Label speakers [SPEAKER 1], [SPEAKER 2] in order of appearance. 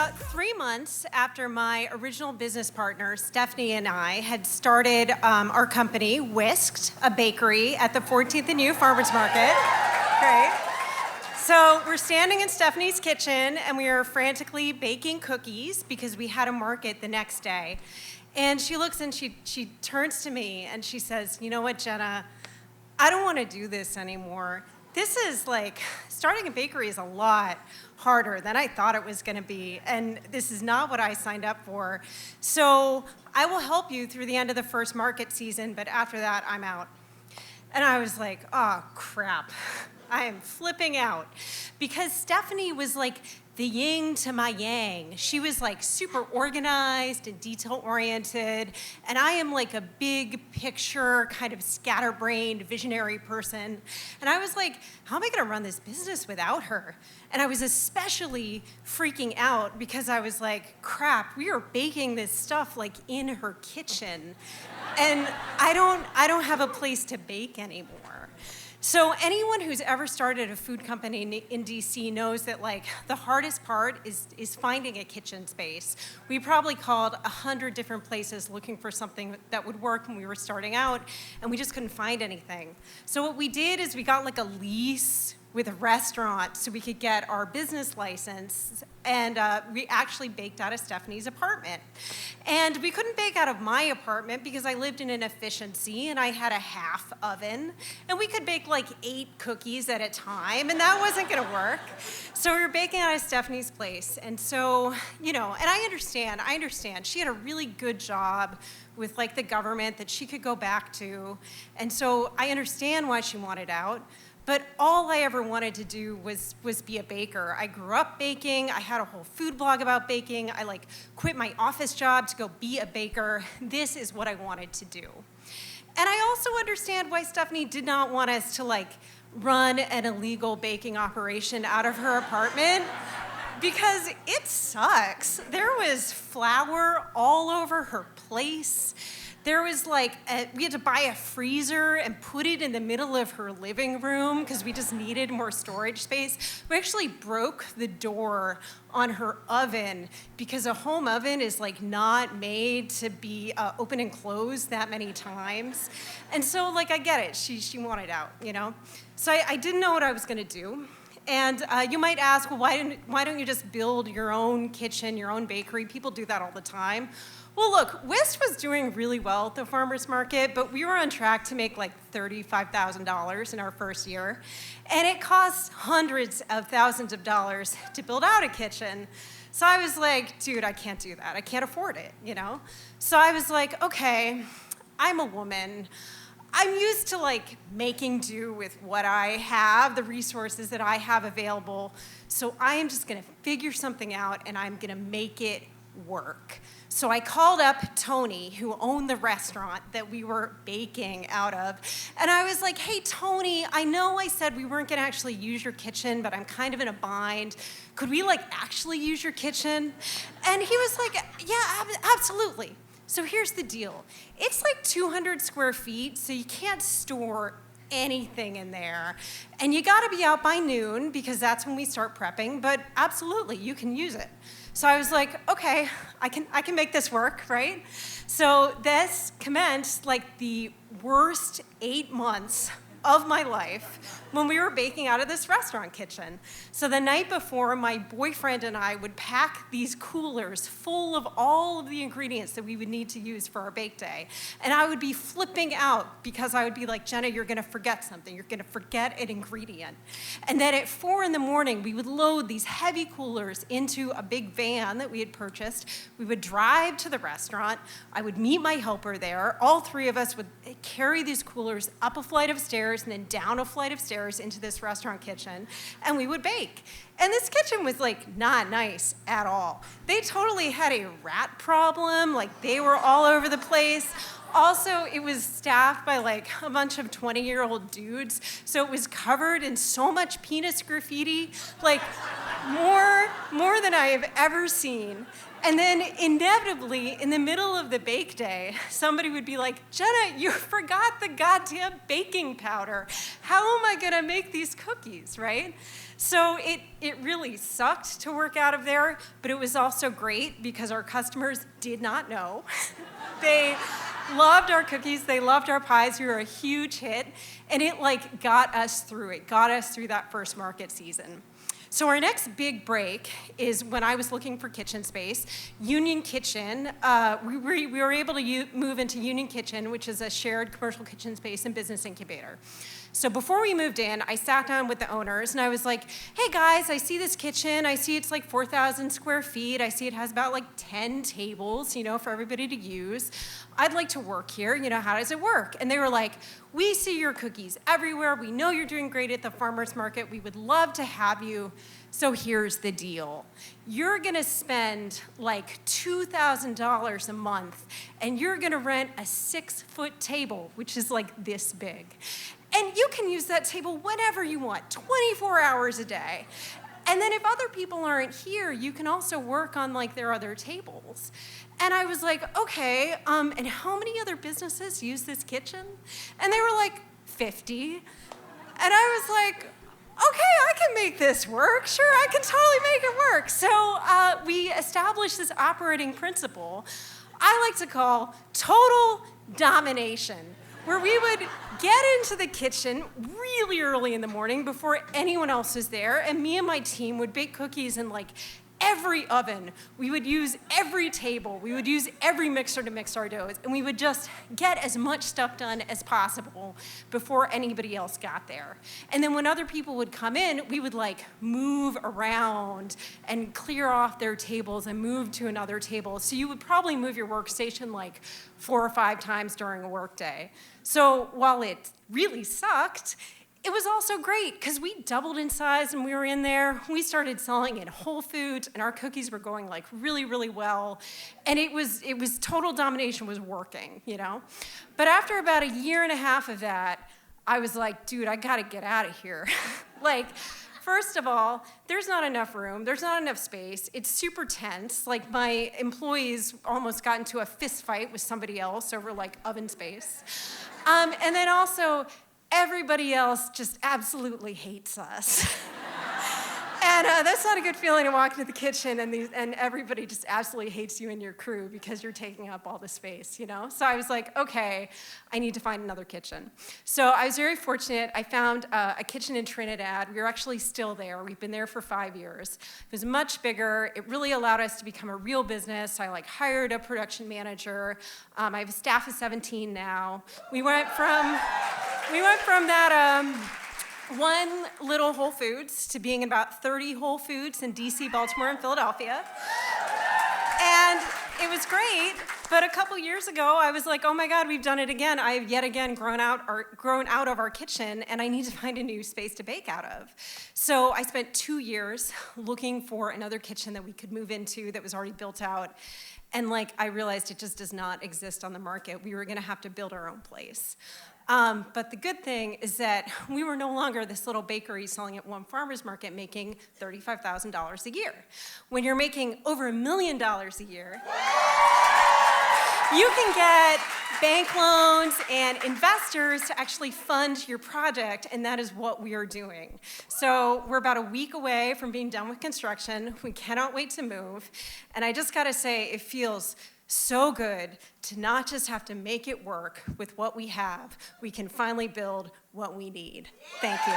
[SPEAKER 1] about 3 months after my original business partner, Stephanie, and I had started our company, Whisked, a bakery at the 14th and U Farmers Market. Great. So we're standing in Stephanie's kitchen, and we are frantically baking cookies because we had a market the next day. And she looks and she turns to me, and she says, "You know what, Jenna? I don't want to do this anymore. This is like, starting a bakery is a lot harder than I thought it was going to be, and this is not what I signed up for. So I will help you through the end of the first market season, but after that, I'm out." And I was like, oh, crap. I am flipping out. Because Stephanie was like the yin to my yang. She was like super organized and detail-oriented, and I am like a big picture, kind of scatterbrained, visionary person. And I was like, how am I gonna run this business without her? And I was especially freaking out because I was like, crap, we are baking this stuff like in her kitchen. And I don't have a place to bake anymore. So anyone who's ever started a food company in DC knows that like the hardest part is finding a kitchen space. We probably called 100 different places looking for something that would work when we were starting out, and we just couldn't find anything. So what we did is we got like a lease with a restaurant so we could get our business license, and we actually baked out of Stephanie's apartment. And we couldn't bake out of my apartment because I lived in an efficiency and I had a half oven, and we could bake like 8 cookies at a time, and that wasn't gonna work. So we were baking out of Stephanie's place. And so, and I understand. She had a really good job with like the government that she could go back to. And so I understand why she wanted out. But all I ever wanted to do was be a baker. I grew up baking. I had a whole food blog about baking. I like quit my office job to go be a baker. This is what I wanted to do. And I also understand why Stephanie did not want us to like run an illegal baking operation out of her apartment, because it sucks. There was flour all over her place. There was like, we had to buy a freezer and put it in the middle of her living room because we just needed more storage space. We actually broke the door on her oven because a home oven is like not made to be open and closed that many times. And so like, I get it, she wanted out, So I didn't know what I was gonna do. And you might ask, well, why don't you just build your own kitchen, your own bakery? People do that all the time. Well, look, Whisk was doing really well at the farmer's market, but we were on track to make like $35,000 in our first year. And it costs hundreds of thousands of dollars to build out a kitchen. So I was like, dude, I can't do that. I can't afford it, So I was like, okay, I'm a woman. I'm used to like making do with what I have, the resources that I have available. So I am just gonna figure something out and I'm gonna make it work. So I called up Tony, who owned the restaurant that we were baking out of, and I was like, hey, Tony, I know I said we weren't gonna actually use your kitchen, but I'm kind of in a bind. Could we like actually use your kitchen? And he was like, yeah, absolutely. So here's the deal. It's like 200 square feet, so you can't store anything in there. And you gotta be out by noon because that's when we start prepping, but absolutely, you can use it. So I was like, okay, I can make this work, right? So this commenced like the worst 8 months of my life when we were baking out of this restaurant kitchen. So the night before, my boyfriend and I would pack these coolers full of all of the ingredients that we would need to use for our bake day. And I would be flipping out because I would be like, Jenna, you're gonna forget something. You're gonna forget an ingredient. And then at 4 a.m, we would load these heavy coolers into a big van that we had purchased. We would drive to the restaurant. I would meet my helper there. All 3 of us would carry these coolers up a flight of stairs and then down a flight of stairs into this restaurant kitchen, and we would bake. And this kitchen was like not nice at all. They totally had a rat problem, like they were all over the place. Also, it was staffed by like a bunch of 20-year-old dudes, so it was covered in so much penis graffiti, like more than I have ever seen. And then inevitably, in the middle of the bake day, somebody would be like, Jenna, you forgot the goddamn baking powder. How am I gonna make these cookies, right? So it really sucked to work out of there, but it was also great because our customers did not know. They loved our cookies, they loved our pies, we were a huge hit, and it like got us through it, got us through that first market season. So our next big break is when I was looking for kitchen space. Union Kitchen, we were able to move into Union Kitchen, which is a shared commercial kitchen space and business incubator. So before we moved in, I sat down with the owners and I was like, hey guys, I see this kitchen. I see it's like 4,000 square feet. I see it has about like 10 tables, for everybody to use. I'd like to work here. How does it work? And they were like, we see your cookies everywhere. We know you're doing great at the farmer's market. We would love to have you. So here's the deal. You're gonna spend like $2,000 a month and you're gonna rent a 6-foot table, which is like this big. And you can use that table whenever you want, 24 hours a day. And then if other people aren't here, you can also work on like their other tables. And I was like, okay, and how many other businesses use this kitchen? And they were like, 50. And I was like, okay, I can make this work. Sure, I can totally make it work. So we established this operating principle I like to call total domination, where we would get into the kitchen really early in the morning before anyone else was there, and me and my team would bake cookies in like every oven. We would use every table. We would use every mixer to mix our doughs, and we would just get as much stuff done as possible before anybody else got there. And then when other people would come in, we would like move around and clear off their tables and move to another table. So you would probably move your workstation like 4 or 5 times during a workday. So while it really sucked, it was also great because we doubled in size and we were in there. We started selling in Whole Foods and our cookies were going like really, really well. And it was total domination was working, But after about 1.5 years of that, I was like, dude, I gotta get out of here. Like, first of all, there's not enough room, there's not enough space, it's super tense. Like my employees almost got into a fist fight with somebody else over like oven space. And then also, everybody else just absolutely hates us. And that's not a good feeling to walk into the kitchen and everybody just absolutely hates you and your crew because you're taking up all the space, So I was like, okay, I need to find another kitchen. So I was very fortunate. I found a kitchen in Trinidad. We were actually still there. We've been there for 5 years. It was much bigger. It really allowed us to become a real business. I hired a production manager. I have a staff of 17 now. We went from that one little Whole Foods to being in about 30 Whole Foods in DC, Baltimore, and Philadelphia. And it was great, but a couple years ago, I was like, oh my God, we've done it again. I've yet again grown out of our kitchen, and I need to find a new space to bake out of. So I spent 2 years looking for another kitchen that we could move into that was already built out. And I realized it just does not exist on the market. We were gonna have to build our own place. But the good thing is that we were no longer this little bakery selling at one farmer's market making $35,000 a year. When you're making over $1 million a year, you can get bank loans and investors to actually fund your project, and that is what we are doing. So we're about a week away from being done with construction. We cannot wait to move. And I just gotta say, it feels so good to not just have to make it work with what we have. We can finally build what we need. Thank you.